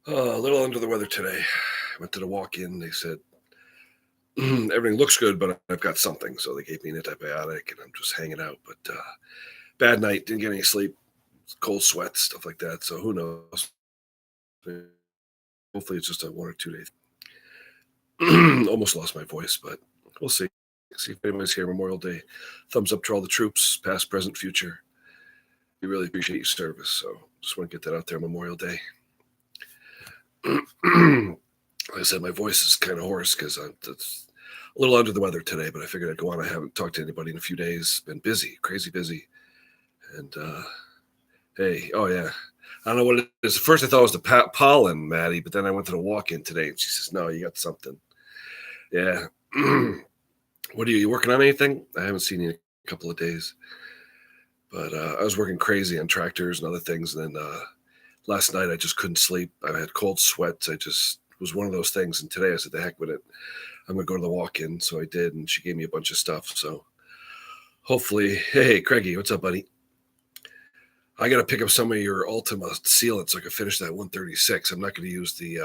A little under the weather today. Went to the walk-in. They said everything looks good, but I've got something. So they gave me an antibiotic, and I'm just hanging out. But bad night. Didn't get any sleep. Cold sweats, stuff like that. So who knows? Hopefully, it's just a 1 or 2 days. Almost lost my voice, but we'll see. See if anybody's here Memorial Day. Thumbs up to all the troops, past, present, future. We really appreciate your service. So just want to get that out there Memorial Day. Like I said, my voice is kind of hoarse because it's a little under the weather today, but I figured I'd go on. I haven't talked to anybody in a few days. Been busy, crazy busy. And hey, oh yeah. I don't know what it is. At first I thought it was the pollen, Maddie, but then I went to the walk-in today and she says, no, you got something. Yeah. What are you working on anything? I haven't seen you in a couple of days. But I was working crazy on tractors and other things. And then last night I just couldn't sleep. I had cold sweats. I just was one of those things. And today I said, the heck with it. I'm going to go to the walk-in. So I did. And she gave me a bunch of stuff. So hopefully, hey, Craigie, what's up, buddy? I got to pick up some of your Ultima sealant so I can finish that 136. I'm not going to use the.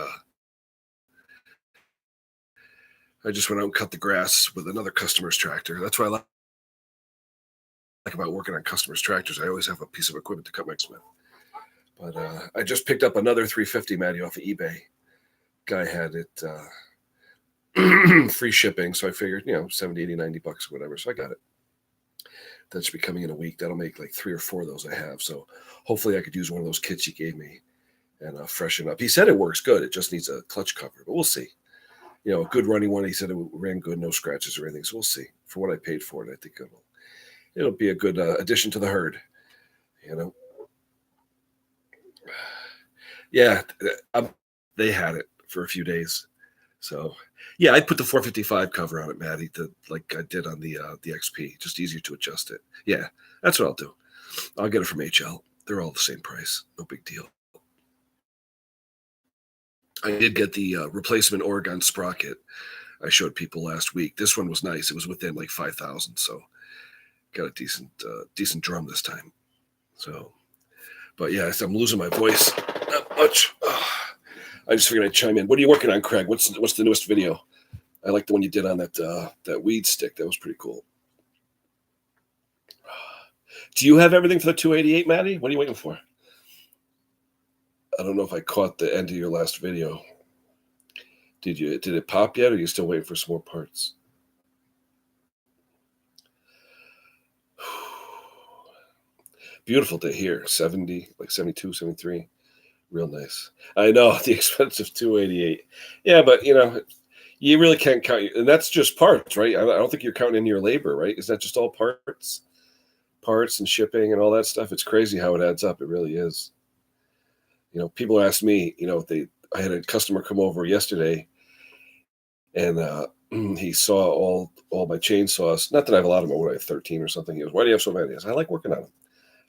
I just went out and cut the grass with another customer's tractor. That's what I like about working on customers' tractors. I always have a piece of equipment to cut my with. But I just picked up another 350, Maddie, off of eBay. Guy had it free shipping, so I figured, 70, 80, 90 bucks, whatever. So I got it. That should be coming in a week. That'll make like 3 or 4 of those I have. So hopefully I could use one of those kits he gave me and freshen up. He said it works good. It just needs a clutch cover, but we'll see. A good running one. He said it ran good, no scratches or anything. So we'll see. For what I paid for it, I think it'll be a good addition to the herd. Yeah, they had it for a few days. So yeah, I'd put the 455 cover on it, Maddie, like I did on the XP. Just easier to adjust it. Yeah, that's what I'll do. I'll get it from HL. They're all the same price. No big deal. I did get the replacement Oregon sprocket I showed people last week. This one was nice. It was within like 5,000, so got a decent drum this time. So, but yeah, I'm losing my voice not much. I just figured I'd chime in. What are you working on, Craig? What's the newest video? I like the one you did on that weed stick. That was pretty cool. Do you have everything for the 288, Maddie? What are you waiting for? I don't know if I caught the end of your last video. Did it pop yet, or are you still waiting for some more parts? Beautiful to hear. 70, like 72, 73. Real nice. I know, the expensive 288. Yeah, but you really can't count, and that's just parts, right? I don't think you're counting in your labor, right? Is that just all parts and shipping and all that stuff? It's crazy how it adds up. It really is. People ask me, I had a customer come over yesterday, and he saw all my chainsaws. Not that I have a lot of them. What, I have 13 or something. He goes, "Why do you have so many?" I said, "I like working on them.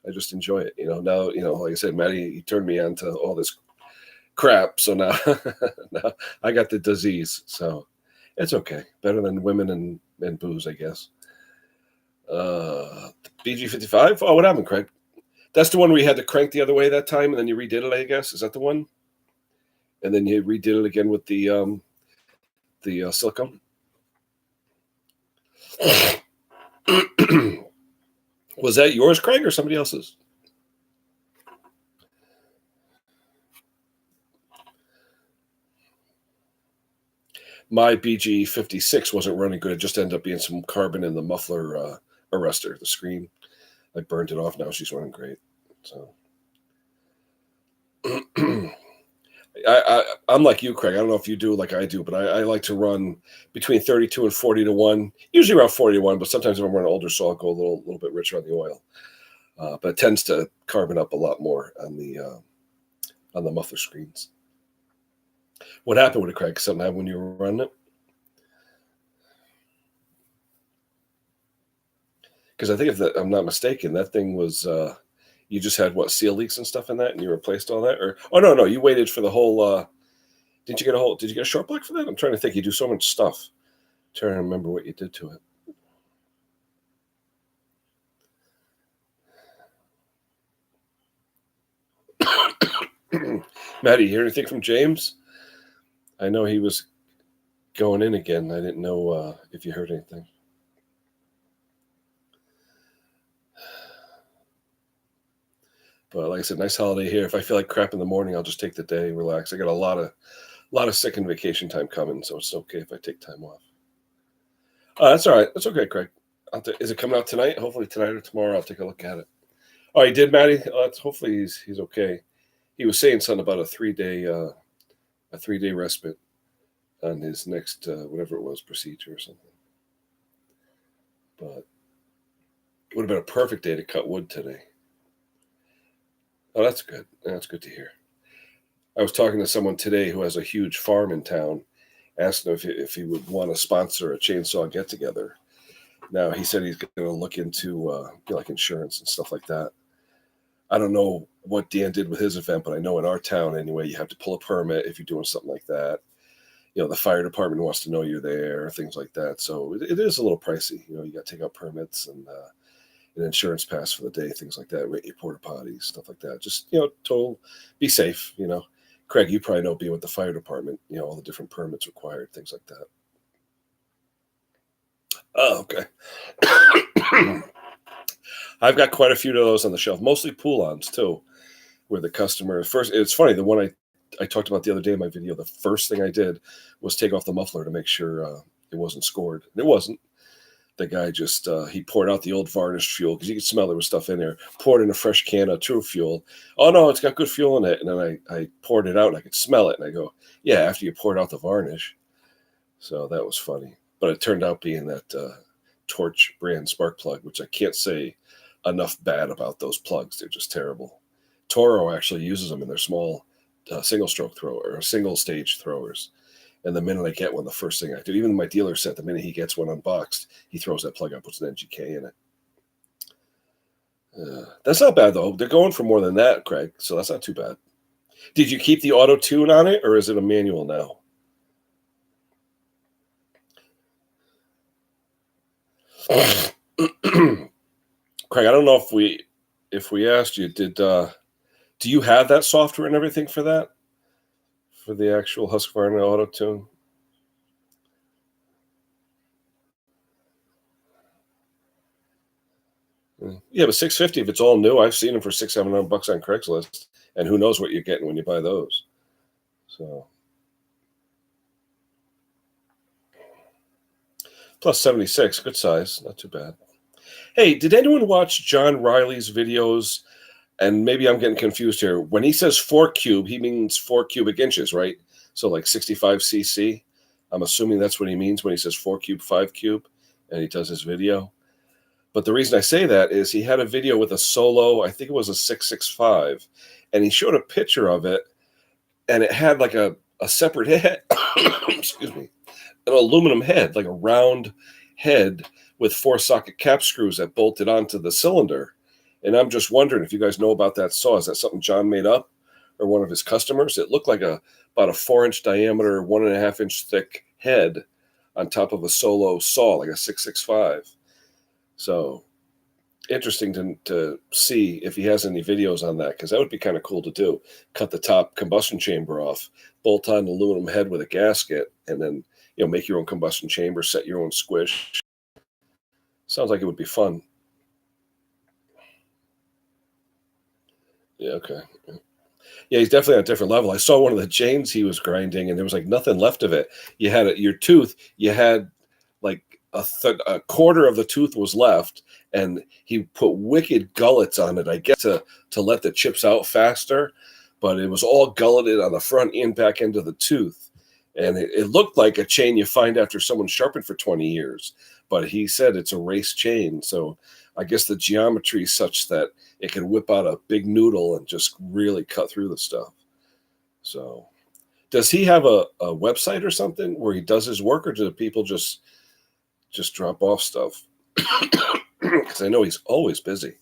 I just enjoy it." Now, like I said, Maddie, he turned me on to all this crap. So now, now I got the disease. So it's okay. Better than women and booze, I guess. BG55. Oh, what happened, Craig? That's the one where you had to crank the other way that time, and then you redid it, I guess. Is that the one? And then you redid it again with the silicone. Was that yours, Craig, or somebody else's? My BG56 wasn't running good. It just ended up being some carbon in the muffler arrestor, the screen. I burned it off. Now she's running great. So I'm like you, Craig. I don't know if you do like I do, but I like to run between 32 and 40 to 1, usually around 40 to 1, but sometimes if I'm running older, so I'll go a little bit richer on the oil. But it tends to carbon up a lot more on the muffler screens. What happened with it, Craig? Something happened when you were running it? Because I think if I'm not mistaken, that thing was you just had seal leaks and stuff in that, and you replaced all that, or no, you waited for the whole. Did you get a short block for that? I'm trying to think. You do so much stuff. I'm trying to remember what you did to it. Maddie, you hear anything from James? I know he was going in again. I didn't know if you heard anything. But like I said, nice holiday here. If I feel like crap in the morning, I'll just take the day, relax. I got a lot of sick and vacation time coming, so it's okay if I take time off. That's all right. That's okay, Craig. Is it coming out tonight? Hopefully tonight or tomorrow. I'll take a look at it. Oh, he did, Maddie. Hopefully he's okay. He was saying something about a 3 day respite on his next whatever it was procedure or something. But it would have been a perfect day to cut wood today. Oh, that's good. That's good to hear. I was talking to someone today who has a huge farm in town, asked him if he would want to sponsor a chainsaw get together. Now he said he's going to look into like insurance and stuff like that. I don't know what Dan did with his event, but I know in our town anyway, you have to pull a permit if you're doing something like that. The fire department wants to know you're there, things like that. So it is a little pricey. You got to take out permits and an insurance pass for the day, things like that, rate your porta potties, stuff like that. Just, total, be safe, Craig, you probably know being with the fire department, all the different permits required, things like that. Oh, okay. I've got quite a few of those on the shelf, mostly pull-ons too, where the customer first. It's funny, the one I talked about the other day in my video, the first thing I did was take off the muffler to make sure it wasn't scored. And it wasn't. The guy just he poured out the old varnished fuel because you could smell there was stuff in there. Poured in a fresh can of true fuel. Oh no, it's got good fuel in it. And then I poured it out and I could smell it. And I go, yeah, after you poured out the varnish. So that was funny. But it turned out being that Torch brand spark plug, which I can't say enough bad about those plugs. They're just terrible. Toro actually uses them in their small single stroke thrower or single stage throwers. And the minute I get one, the first thing I do, even my dealer said, the minute he gets one unboxed, he throws that plug out, puts an NGK in it. That's not bad, though. They're going for more than that, Craig, so that's not too bad. Did you keep the auto tune on it, or is it a manual now? Craig, I don't know if we asked you, do you have that software and everything for that? For the actual Husqvarna auto tune? Yeah, but $650 if it's all new. I've seen them for $600-700 on Craigslist, and who knows what you're getting when you buy those. So plus 76, good size, not too bad. Hey, did anyone watch John Riley's videos? And maybe I'm getting confused here. When he says 4 cube, he means 4 cubic inches, right? So like 65 cc. I'm assuming that's what he means when he says 4 cube, 5 cube, and he does his video. But the reason I say that is he had a video with a Solo, I think it was a 665, and he showed a picture of it, and it had like a separate head, excuse me, an aluminum head, like a round head with 4 socket cap screws that bolted onto the cylinder. And I'm just wondering if you guys know about that saw. Is that something John made up or one of his customers? It looked like about a 4-inch diameter, 1.5-inch thick head on top of a Solo saw, like a 665. So interesting to see if he has any videos on that, because that would be kind of cool to do. Cut the top combustion chamber off, bolt on an aluminum head with a gasket, and then make your own combustion chamber, set your own squish. Sounds like it would be fun. Yeah, okay. Yeah, he's definitely on a different level. I saw one of the chains he was grinding, and there was like nothing left of it. You had your tooth. You had like a quarter of the tooth was left, and he put wicked gullets on it, I guess, to let the chips out faster. But it was all gulleted on the front and back end of the tooth, and it looked like a chain you find after someone sharpened for 20 years. But he said it's a race chain, so I guess the geometry is such that it can whip out a big noodle and just really cut through the stuff. So does he have a website or something where he does his work, or do people just drop off stuff? Because I know he's always busy,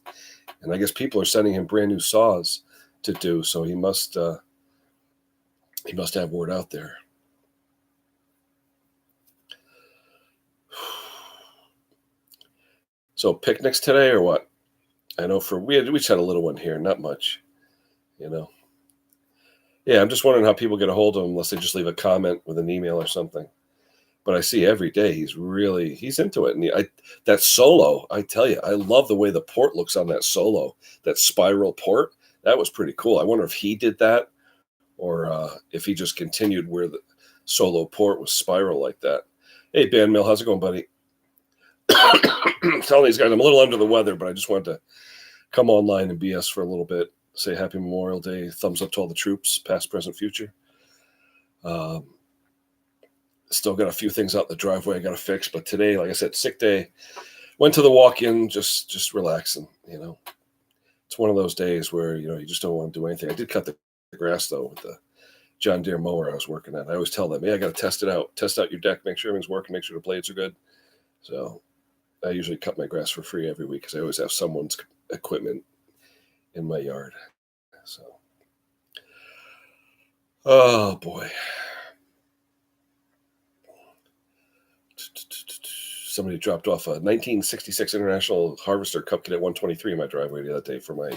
and I guess people are sending him brand new saws to do, so he must have word out there. So picnics today or what? I know we just had a little one here, not much, Yeah, I'm just wondering how people get a hold of him unless they just leave a comment with an email or something. But I see every day he's into it. And that solo, I tell you, I love the way the port looks on that solo, that spiral port. That was pretty cool. I wonder if he did that or if he just continued where the solo port was spiral like that. Hey, Ban Mill, how's it going, buddy? I'm telling these guys I'm a little under the weather, but I just wanted to come online and BS for a little bit. Say happy Memorial Day. Thumbs up to all the troops, past, present, future. Still got a few things out in the driveway I got to fix, but today, like I said, sick day. Went to the walk-in, just relaxing. It's one of those days where you just don't want to do anything. I did cut the grass though with the John Deere mower I was working at. I always tell them, hey, I got to test it out, test out your deck, make sure everything's working, make sure the blades are good. So I usually cut my grass for free every week because I always have someone's equipment in my yard. So, oh boy. Somebody dropped off a 1966 International Harvester Cup Kit at 123 in my driveway the other day for one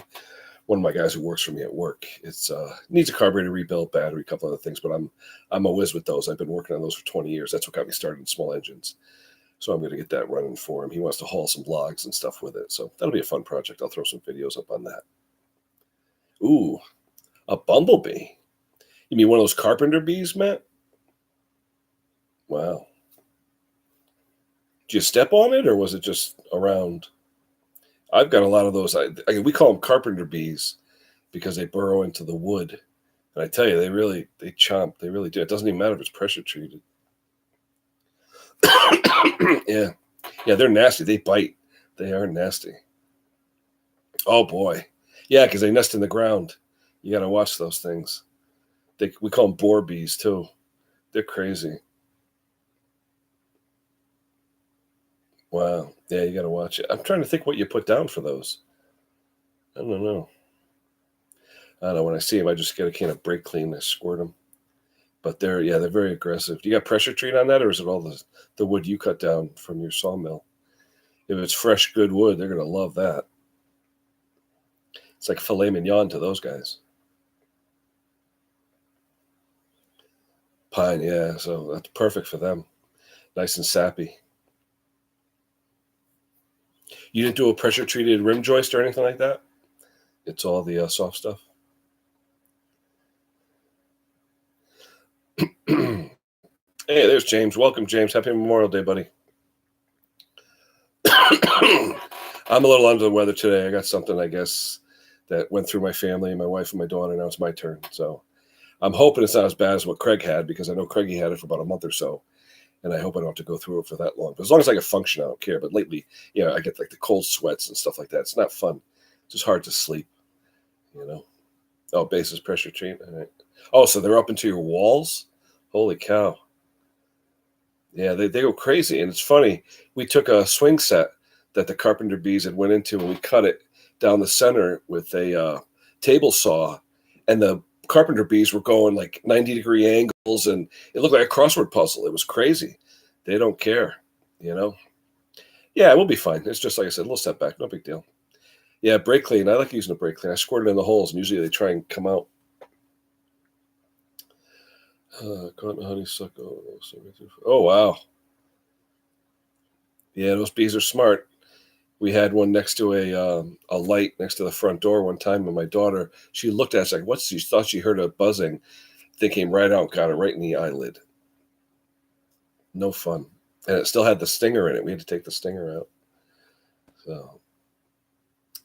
of my guys who works for me at work. It's needs a carburetor rebuild, battery, a couple other things, but I'm a whiz with those. I've been working on those for 20 years. That's what got me started in small engines. So I'm going to get that running for him. He wants to haul some logs and stuff with it. So that'll be a fun project. I'll throw some videos up on that. Ooh, a bumblebee. You mean one of those carpenter bees, Matt? Wow. Did you step on it or was it just around? I've got a lot of those. We call them carpenter bees because they burrow into the wood. And I tell you, they chomp. They really do. It doesn't even matter if it's pressure treated. Yeah, they're nasty. They bite. They are nasty. Oh boy, yeah, because they nest in the ground. You got to watch those things. We call them boar bees too. They're crazy. Wow. Yeah, you got to watch it. I'm trying to think what you put down for those. I don't know. I don't know. When I see them, I just get a can of brake clean. I squirt them. But they're very aggressive. Do you got pressure treat on that, or is it all the wood you cut down from your sawmill? If it's fresh, good wood, they're going to love that. It's like filet mignon to those guys. Pine, yeah. So that's perfect for them. Nice and sappy. You didn't do a pressure treated rim joist or anything like that? It's all the soft stuff. Hey, there's James. Welcome, James. Happy Memorial Day, buddy. I'm a little under the weather today. I got something, I guess, that went through my family, my wife and my daughter. Now it's my turn. So I'm hoping it's not as bad as what Craig had, because I know Craigie had it for about a month or so. And I hope I don't have to go through it for that long. But as long as I can function, I don't care. But lately, I get like the cold sweats and stuff like that. It's not fun. It's just hard to sleep, Oh, basis pressure treat. All right. Oh, so they're up into your walls? Holy cow. Yeah, they go crazy. And it's funny. We took a swing set that the carpenter bees had went into, and we cut it down the center with a table saw. And the carpenter bees were going like 90-degree angles, and it looked like a crossword puzzle. It was crazy. They don't care, Yeah, we'll be fine. It's just, like I said, a little setback. No big deal. Yeah, brake clean. I like using a brake clean. I squirt it in the holes, and usually they try and come out. Cotton honeysuckle. Oh, wow. Yeah, those bees are smart. We had one next to a light next to the front door one time, and my daughter, she looked at us like, what's she thought she heard a buzzing. They came right out, got her right in the eyelid. No fun. And it still had the stinger in it. We had to take the stinger out. So,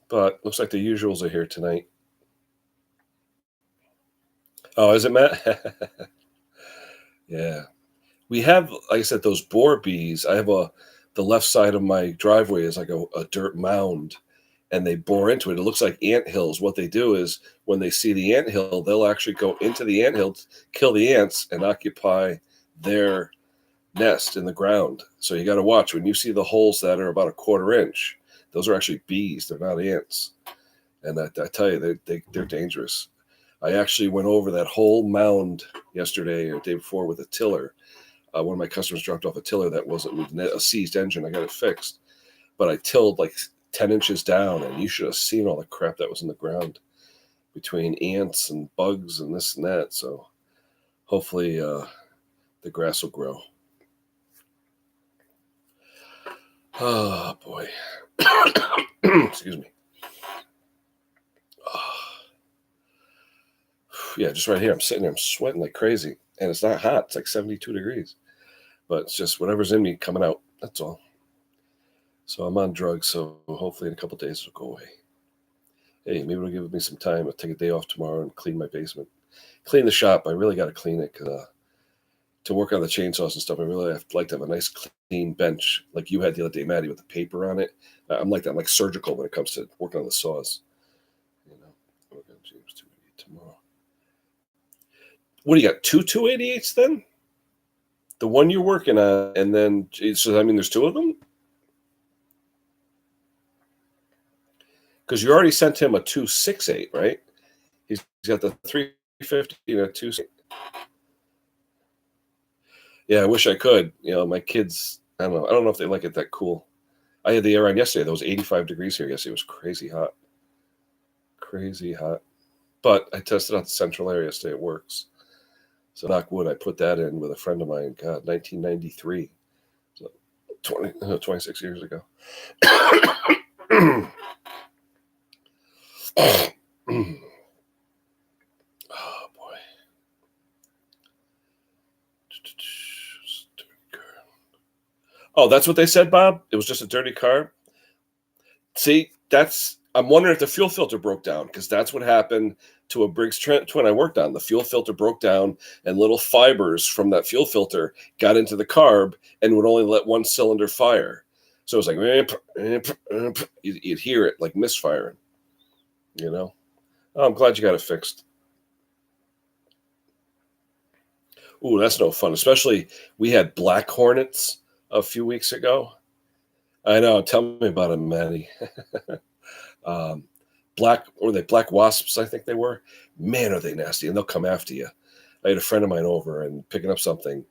but looks like the usuals are here tonight. Oh, is it, Matt? Yeah. We have, like I said, those boar bees. I have the left side of my driveway is like a dirt mound, and they bore into it. It looks like ant hills. What they do is when they see the ant hill, they'll actually go into the ant hill, kill the ants, and occupy their nest in the ground. So you got to watch when you see the holes that are about a quarter inch. Those are actually bees. They're not ants. And I tell you, they're dangerous. I actually went over that whole mound yesterday or the day before with a tiller. One of my customers dropped off a tiller that wasn't with a seized engine. I got it fixed, but I tilled like 10 inches down, and you should have seen all the crap that was in the ground. between ants and bugs and this and that. So hopefully the grass will grow. Oh boy. Excuse me. Yeah, just right here. I'm sitting there, I'm sweating like crazy. And it's not hot. It's like 72 degrees. But it's just whatever's in me coming out. That's all. So I'm on drugs, so hopefully in a couple days it'll go away. Hey, maybe it'll give me some time. I'll take a day off tomorrow and clean my basement. Clean the shop. I really got to clean it because to work on the chainsaws and stuff, I really like to have a nice clean bench like you had the other day, Maddie, with the paper on it. I'm like that. I'm like surgical when it comes to working on the saws. You know, work on James 288 tomorrow. What do you got? Two 288s then? The one you're working on, and then so I mean, there's two of them. Because you already sent him a 268, right? He's got the 350 and a 268. Yeah, I wish I could. You know, my kids, I don't know. I don't know if they like it that cool. I had the air on yesterday. There was 85 degrees here yesterday. It was crazy hot. Crazy hot. But I tested out the central area yesterday. It works. So knock wood, I put that in with a friend of mine, God, 1993. So 26 years ago. Oh boy. Oh, that's what they said, Bob? It was just a dirty car? See, I'm wondering if the fuel filter broke down, because that's what happened to a Briggs twin I worked on. The fuel filter broke down, and little fibers from that fuel filter got into the carb and would only let one cylinder fire. So it was like, you'd hear it like misfiring, you know? Oh, I'm glad you got it fixed. Ooh, that's no fun. Especially we had black hornets a few weeks ago. I know. Tell me about them, Maddie. Black wasps, I think they were. Man, are they nasty, and they'll come after you. I had a friend of mine over and picking up something,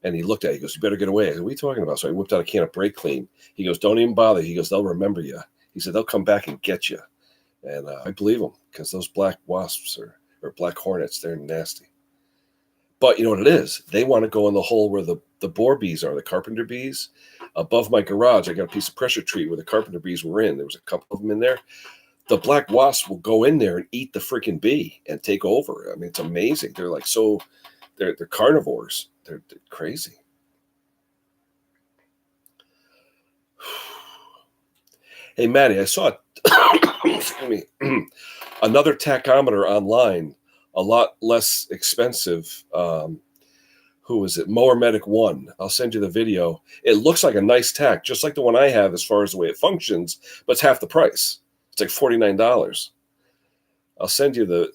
and he looked at it. He goes, "You better get away." I said, "What are you talking about?" So I whipped out a can of brake clean. He goes, "Don't even bother." He goes, "They'll remember you." He said, "They'll come back and get you." And I believe him, because those black wasps or black hornets, they're nasty. But you know what it is? They want to go in the hole where the boar bees are, the carpenter bees. Above my garage, I got a piece of pressure treat where the carpenter bees were in. There was a couple of them in there. The black wasp will go in there and eat the freaking bee and take over. I mean, it's amazing. They're like they're carnivores. They're crazy. Hey, Maddie, I saw excuse me, another tachometer online, a lot less expensive. Who is it? Mower Medic 1. I'll send you the video. It looks like a nice tack, just like the one I have as far as the way it functions, but it's half the price. It's like $49. I'll send you the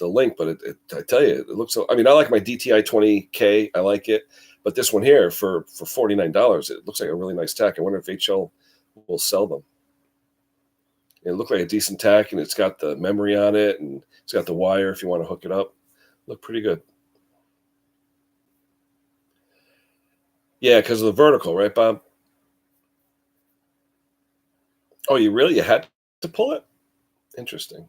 link, but I tell you, it looks. I mean, I like my DTI 20K. I like it, but this one here for $49, it looks like a really nice tack. I wonder if HL will sell them. It looked like a decent tack, and it's got the memory on it, and it's got the wire if you want to hook it up. Look pretty good. Yeah, because of the vertical, right, Bob? Oh, you had to pull it? Interesting.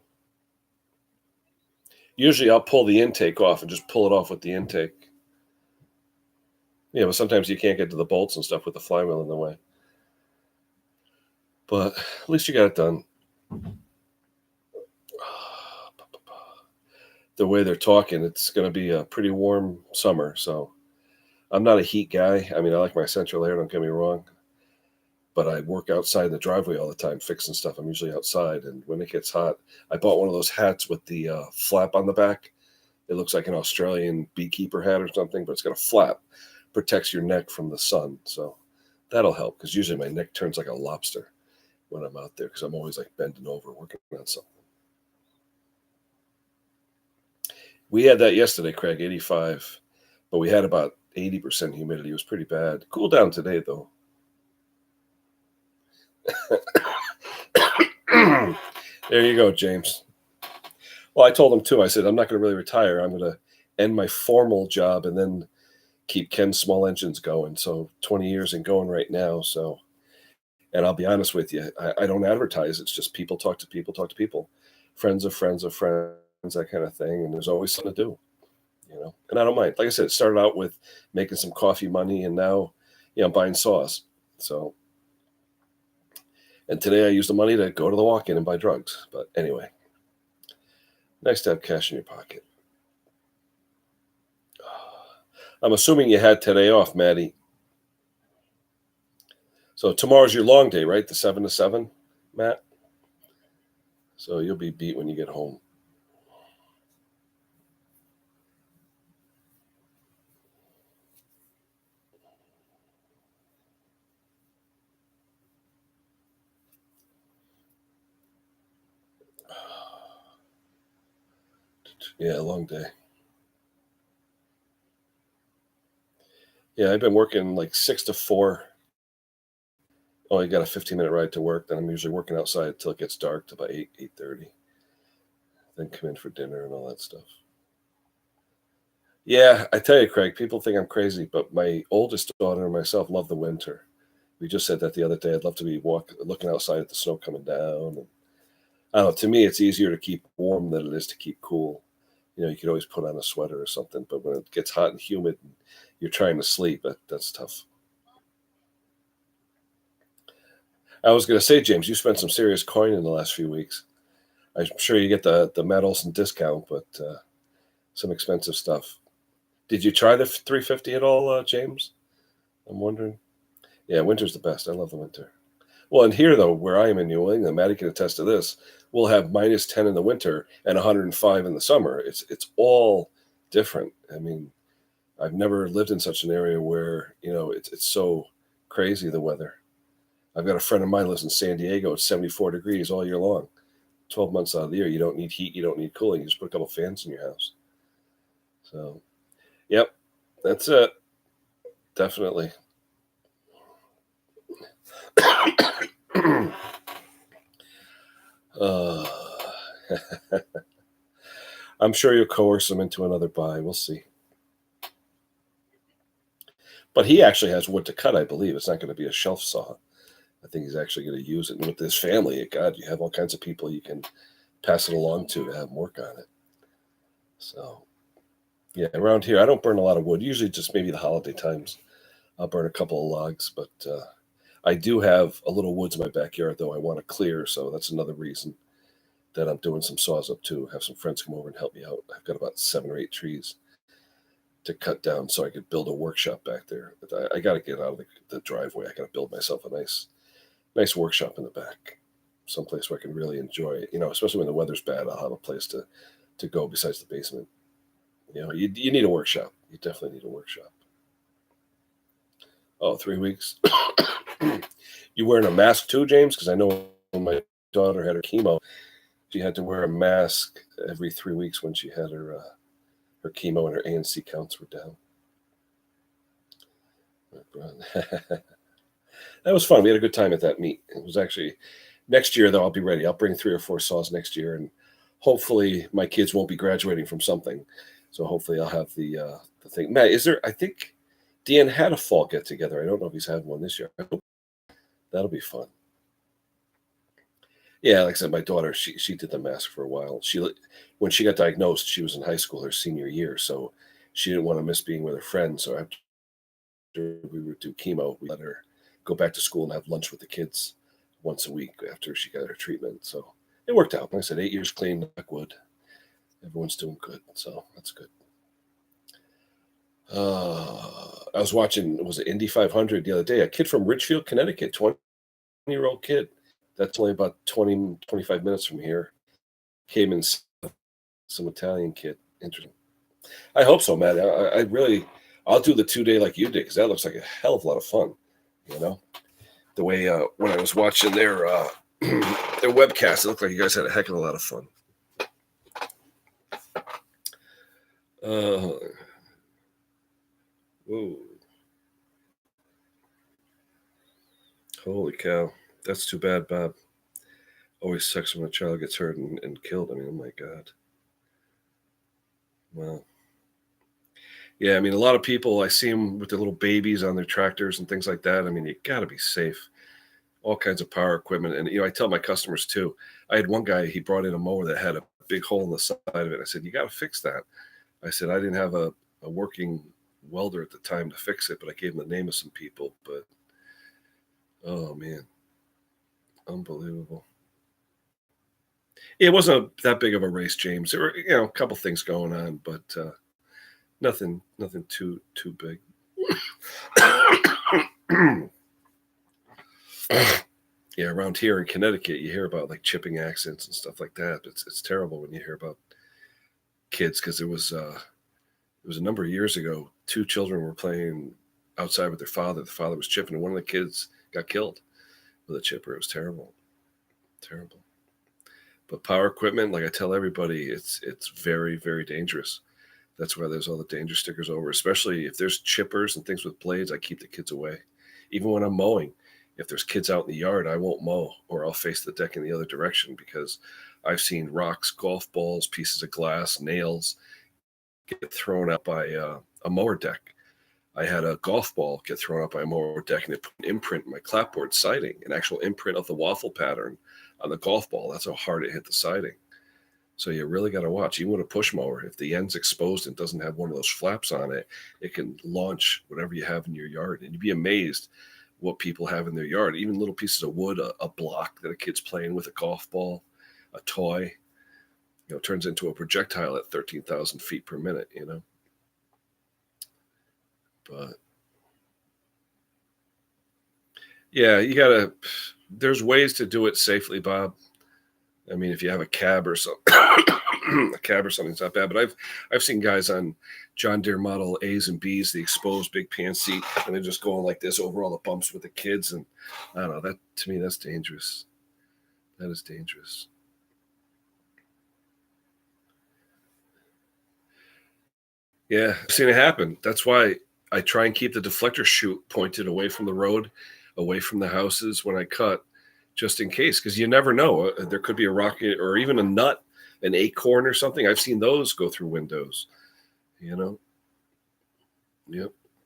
Usually I'll pull the intake off and just pull it off with the intake. Yeah, but sometimes you can't get to the bolts and stuff with the flywheel in the way. But at least you got it done. The way they're talking, it's going to be a pretty warm summer. So I'm not a heat guy. I mean, I like my central air, don't get me wrong. But I work outside in the driveway all the time fixing stuff. I'm usually outside. And when it gets hot, I bought one of those hats with the flap on the back. It looks like an Australian beekeeper hat or something, but it's got a flap. Protects your neck from the sun. So that'll help, because usually my neck turns like a lobster when I'm out there, because I'm always like bending over working on something. We had that yesterday, Craig, 85, but we had about 80% humidity. It was pretty bad. Cool down today, though. There you go, James. Well, I told him too. I said, I'm not going to really retire. I'm going to end my formal job and then keep Ken's Small Engines going. So 20 years and going right now. So, and I'll be honest with you, I don't advertise. It's just people talk to people, friends of friends of friends. that kind of thing. And there's always something to do, and I don't mind. Like I said, it started out with making some coffee money, and now, I'm buying saws. So, and today I use the money to go to the walk-in and buy drugs. But anyway, nice to have cash in your pocket. I'm assuming you had today off, Maddie. So tomorrow's your long day, right? The 7 to 7, Matt? So you'll be beat when you get home. Yeah, long day. Yeah, I've been working like 6 to 4. Oh, I got a 15-minute ride to work. Then I'm usually working outside until it gets dark to about 8, 8:30. Then come in for dinner and all that stuff. Yeah, I tell you, Craig, people think I'm crazy, but my oldest daughter and myself love the winter. We just said that the other day. I'd love to be looking outside at the snow coming down. And I don't know. To me, it's easier to keep warm than it is to keep cool. You could always put on a sweater or something, but when it gets hot and humid, and you're trying to sleep. That's tough. I was going to say, James, you spent some serious coin in the last few weeks. I'm sure you get the medals and discount, but some expensive stuff. Did you try the 350 at all, James? I'm wondering. Yeah, winter's the best. I love the winter. Well, and here though, where I am in New England, Maddie can attest to this. We'll have -10 in the winter and 105 in the summer. It's all different. I mean, I've never lived in such an area where it's so crazy, the weather. I've got a friend of mine lives in San Diego. It's 74 degrees all year long, 12 months out of the year. You don't need heat. You don't need cooling. You just put a couple fans in your house. So, yep, that's it. Definitely. uh, I'm sure you'll coerce him into another buy. We'll see. But he actually has wood to cut, I believe. It's not going to be a shelf saw. I think he's actually going to use it. And with his family, God, you have all kinds of people you can pass it along to have them work on it. So, yeah, around here, I don't burn a lot of wood. Usually just maybe the holiday times. I'll burn a couple of logs. But I do have a little woods in my backyard, though I want to clear. So that's another reason that I'm doing some saws up, too. Have some friends come over and help me out. I've got about 7 or 8 trees to cut down so I could build a workshop back there. But I got to get out of the driveway. I got to build myself a nice workshop in the back, someplace where I can really enjoy it. Especially when the weather's bad, I'll have a place to go besides the basement. You need a workshop. You definitely need a workshop. Oh, 3 weeks. You wearing a mask too, James? Because I know when my daughter had her chemo, she had to wear a mask every 3 weeks when she had her chemo and her ANC counts were down. That was fun. We had a good time at that meet. It was actually next year, though. I'll be ready. I'll bring 3 or 4 saws next year, and hopefully my kids won't be graduating from something. So hopefully I'll have the thing. Matt, is there? I think Dean had a fall get together. I don't know if he's had one this year. I hope that'll be fun. Yeah, like I said, my daughter she did the mask for a while. When she got diagnosed, she was in high school her senior year, so she didn't want to miss being with her friends. So after we would do chemo, we let her go back to school and have lunch with the kids once a week after she got her treatment. So it worked out. Like I said, 8 years clean, knock wood. Everyone's doing good, so that's good. I was watching, was it Indy 500 the other day? A kid from Ridgefield, Connecticut, 20-year-old kid. That's only about 20, 25 minutes from here. Came in some Italian kid. Interesting. I hope so, man. I really, I'll do the 2-day like you did because that looks like a hell of a lot of fun. The way when I was watching their their webcast, it looked like you guys had a heck of a lot of fun. Whoa. Holy cow. That's too bad, Bob. Always sucks when a child gets hurt and killed. I mean, oh my God. Wow. Yeah, I mean, a lot of people, I see them with their little babies on their tractors and things like that. I mean, you got to be safe. All kinds of power equipment. And, I tell my customers too. I had one guy, he brought in a mower that had a big hole in the side of it. I said, you got to fix that. I said, I didn't have a working welder at the time to fix it, but I gave him the name of some people. But, oh, man, unbelievable. It wasn't that big of a race, James. There were, a couple things going on, but nothing too big. Yeah, around here in Connecticut, you hear about like chipping accidents and stuff like that. It's terrible when you hear about kids, because it was a number of years ago. 2 children were playing outside with their father. The father was chipping, and one of the kids got killed with a chipper. It was terrible. But power equipment, like I tell everybody, it's very, very dangerous. That's why there's all the danger stickers over, especially if there's chippers and things with blades. I keep the kids away. Even when I'm mowing, if there's kids out in the yard, I won't mow, or I'll face the deck in the other direction, because I've seen rocks, golf balls, pieces of glass, nails get thrown out by a mower deck. I had a golf ball get thrown out by a mower deck, and it put an imprint in my clapboard siding, an actual imprint of the waffle pattern on the golf ball. That's how hard it hit the siding. So you really got to watch. Even with a push mower, if the end's exposed and doesn't have one of those flaps on it, it can launch whatever you have in your yard. And you'd be amazed what people have in their yard. Even little pieces of wood, a block that a kid's playing with, a golf ball, a toy, turns into a projectile at 13,000 feet per minute, But yeah, there's ways to do it safely, Bob. I mean, if you have a cab or something, something's not bad. But I've seen guys on John Deere Model A's and B's, the exposed big pan seat, and they're just going like this over all the bumps with the kids. And I don't know, that to me, that's dangerous. That is dangerous. Yeah, I've seen it happen. That's why I try and keep the deflector chute pointed away from the road, away from the houses when I cut, just in case, because you never know. There could be a rocket or even a nut, an acorn or something. I've seen those go through windows, Yep.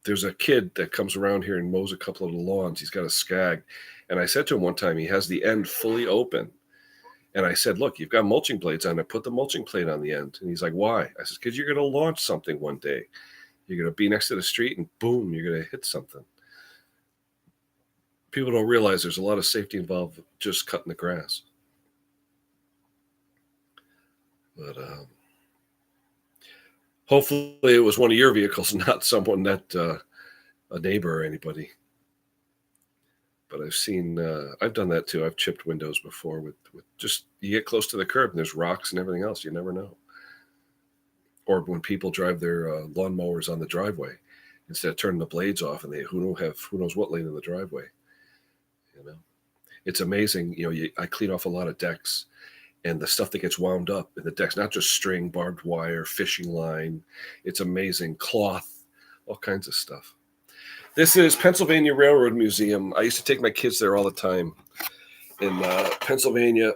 There's a kid that comes around here and mows a couple of the lawns. He's got a Skag. And I said to him one time, he has the end fully open. And I said, look, you've got mulching blades on it. Put the mulching plate on the end. And he's like, why? I said, because you're going to launch something one day. You're going to be next to the street and boom, you're going to hit something. People don't realize there's a lot of safety involved with just cutting the grass. But hopefully it was one of your vehicles, not someone that a neighbor or anybody. But I've done that too. I've chipped windows before with just, you get close to the curb and there's rocks and everything else. You never know. Or when people drive their lawnmowers on the driveway, instead of turning the blades off, and they who knows what laying in the driveway. It's amazing. I clean off a lot of decks, and the stuff that gets wound up in the decks, not just string, barbed wire, fishing line. It's amazing. Cloth, all kinds of stuff. This is Pennsylvania Railroad Museum. I used to take my kids there all the time in Pennsylvania.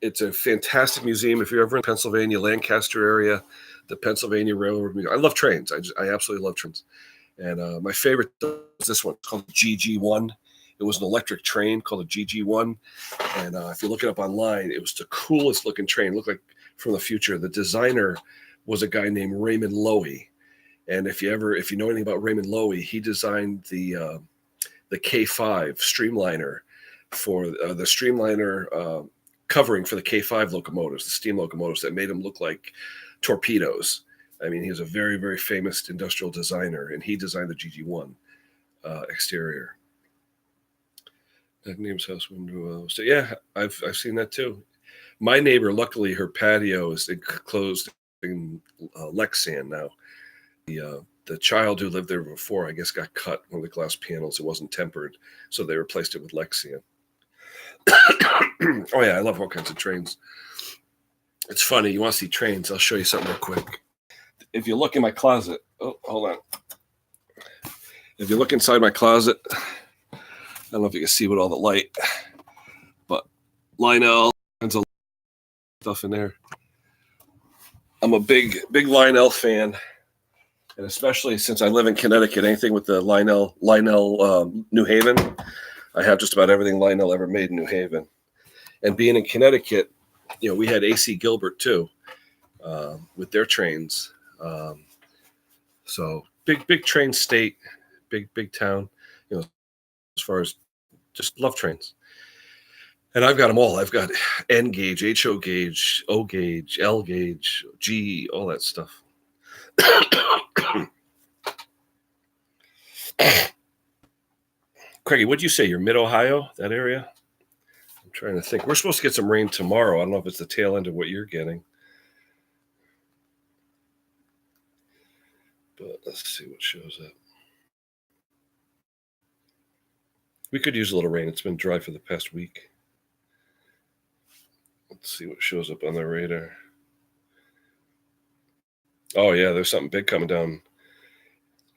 It's a fantastic museum. If you're ever in Pennsylvania, Lancaster area, the Pennsylvania Railroad Museum. I love trains. I absolutely love trains. And my favorite is this one. It's called GG1. It was an electric train called a GG1. And if you look it up online, it was the coolest looking train. It looked like from the future. The designer was a guy named Raymond Loewy. And if you know anything about Raymond Loewy, he designed the K5 streamliner for the streamliner covering for the K5 locomotives, the steam locomotives that made them look like torpedoes. I mean, he was a very, very famous industrial designer, and he designed the GG1 exterior. That name's house window. So yeah, I've seen that too. My neighbor, luckily, her patio is enclosed in Lexan now. The child who lived there before, I guess, got cut one of the glass panels. It wasn't tempered, so they replaced it with Lexian. Oh yeah, I love all kinds of trains. It's funny. You want to see trains? I'll show you something real quick. If you look in my closet, hold on. If you look inside my closet, I don't know if you can see with all the light, but Lionel, kinds of stuff in there. I'm a big Lionel fan. And especially since I live in Connecticut, anything with the Lionel New Haven, I have just about everything Lionel ever made in New Haven. And being in Connecticut, we had AC Gilbert too. with their trains. So big train state, big town. As far as just love trains. And I've got them all. I've got N gauge, HO gauge, O gauge, L gauge, G, all that stuff. Craigie, what'd you say? You're mid-Ohio, that area? I'm trying to think. We're supposed to get some rain tomorrow. I don't know if it's the tail end of what you're getting. But let's see what shows up. We could use a little rain. It's been dry for the past week. Let's see what shows up on the radar. Oh, yeah, there's something big coming down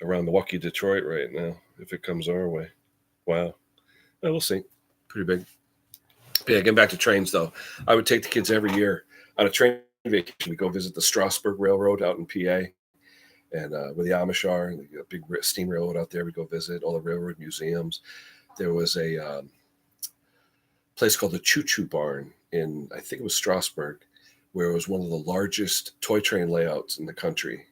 around Milwaukee, Detroit right now, if it comes our way. Wow. Well, we'll see. Pretty big. But yeah, getting back to trains, though. I would take the kids every year on a train vacation. We go visit the Strasburg Railroad out in PA, and where the Amish are, and a big steam railroad out there. We go visit all the railroad museums. There was a place called the Choo Choo Barn in, I think it was Strasburg, where it was one of the largest toy train layouts in the country.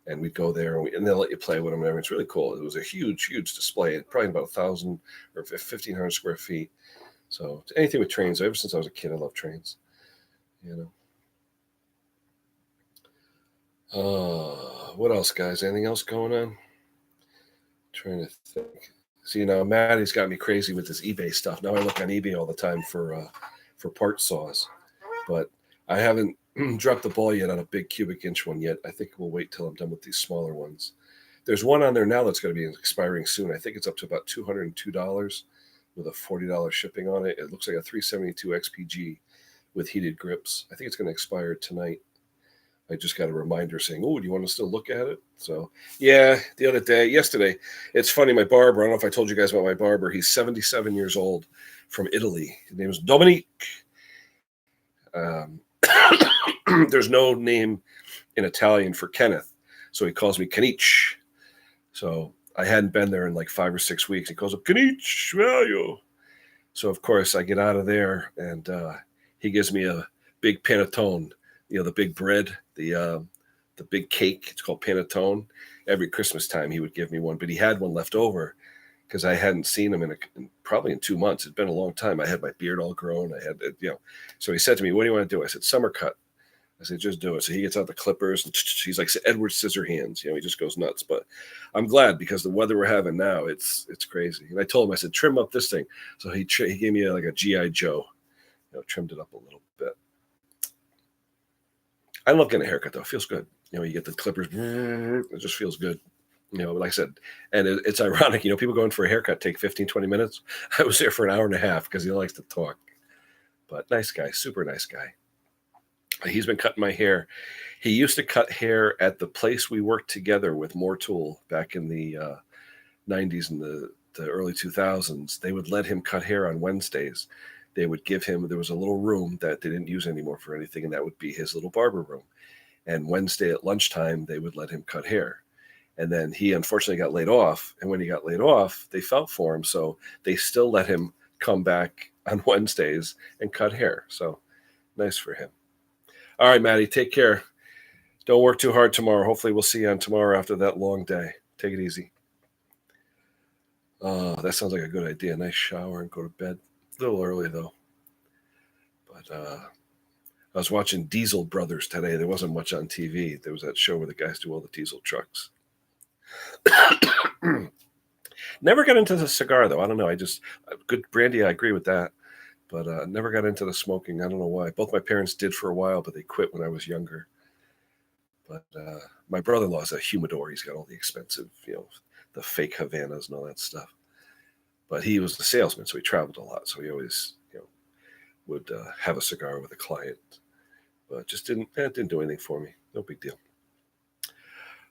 And we'd go there, and they'll let you play with them. And it's really cool. It was a huge display, probably about 1,000 or 1,500 square feet. So anything with trains, ever since I was a kid, I love trains. What else, guys? Anything else going on? Trying to think. See, now Maddie's got me crazy with this eBay stuff. Now I look on eBay all the time for part saws, but I haven't dropped the ball yet on a big cubic inch one yet. I think we'll wait till I'm done with these smaller ones. There's one on there now that's going to be expiring soon. I think it's up to about $202 with a $40 shipping on it. It looks like a 372 XPG with heated grips. I think it's going to expire tonight. I just got a reminder saying, "Oh, do you want to still look at it?" So, yeah, yesterday, it's funny. My barber, I don't know if I told you guys about my barber. He's 77 years old from Italy. His name is Dominique. There's no name in Italian for Kenneth, so he calls me Kenichi. So I hadn't been there in like 5 or 6 weeks. He calls up, "Kenichi, where are you?" So, of course, I get out of there, and he gives me a big panettone, the big bread, the big cake. It's called panettone. Every Christmas time he would give me one, but he had one left over because I hadn't seen him probably in 2 months. It'd been a long time. I had my beard all grown. I had, So he said to me, "What do you want to do?" I said, "Summer cut." I said, "Just do it." So he gets out the clippers, and he's like Edward Scissorhands. He just goes nuts. But I'm glad because the weather we're having now, it's crazy. And I told him, I said, "Trim up this thing." So he gave me like a GI Joe, trimmed it up a little bit. I love getting a haircut though. It feels good. You get the clippers. It just feels good. Like I said, and it's ironic. People going for a haircut take 15, 20 minutes. I was there for an hour and a half because he likes to talk. But nice guy, super nice guy. He's been cutting my hair. He used to cut hair at the place we worked together with More Tool back in the 90s and the early 2000s. They would let him cut hair on Wednesdays. They would give him, there was a little room that they didn't use anymore for anything, and that would be his little barber room. And Wednesday at lunchtime, they would let him cut hair. And then he unfortunately got laid off. And when he got laid off, they felt for him. So they still let him come back on Wednesdays and cut hair. So nice for him. All right, Maddie, take care. Don't work too hard tomorrow. Hopefully we'll see you on tomorrow after that long day. Take it easy. That sounds like a good idea. Nice shower and go to bed. A little early, though. But I was watching Diesel Brothers today. There wasn't much on TV. There was that show where the guys do all the diesel trucks. Never got into the cigar, though. I don't know. Good brandy, I agree with that. But never got into the smoking. I don't know why. Both my parents did for a while, but they quit when I was younger. But my brother-in-law's a humidor. He's got all the expensive, the fake Havanas and all that stuff. But he was the salesman, so he traveled a lot. So he always, would have a cigar with a client. But just didn't do anything for me. No big deal.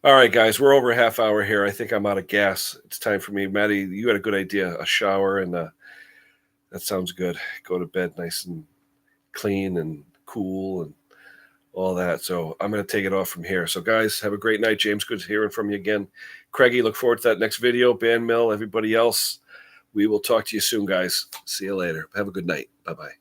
All right, guys, we're over a half hour here. I think I'm out of gas. It's time for me. Maddie, you had a good idea, a shower, and that sounds good. Go to bed nice and clean and cool and all that. So I'm going to take it off from here. So, guys, have a great night. James, good hearing from you again. Craigie, look forward to that next video. Ban Mill, everybody else, we will talk to you soon, guys. See you later. Have a good night. Bye-bye.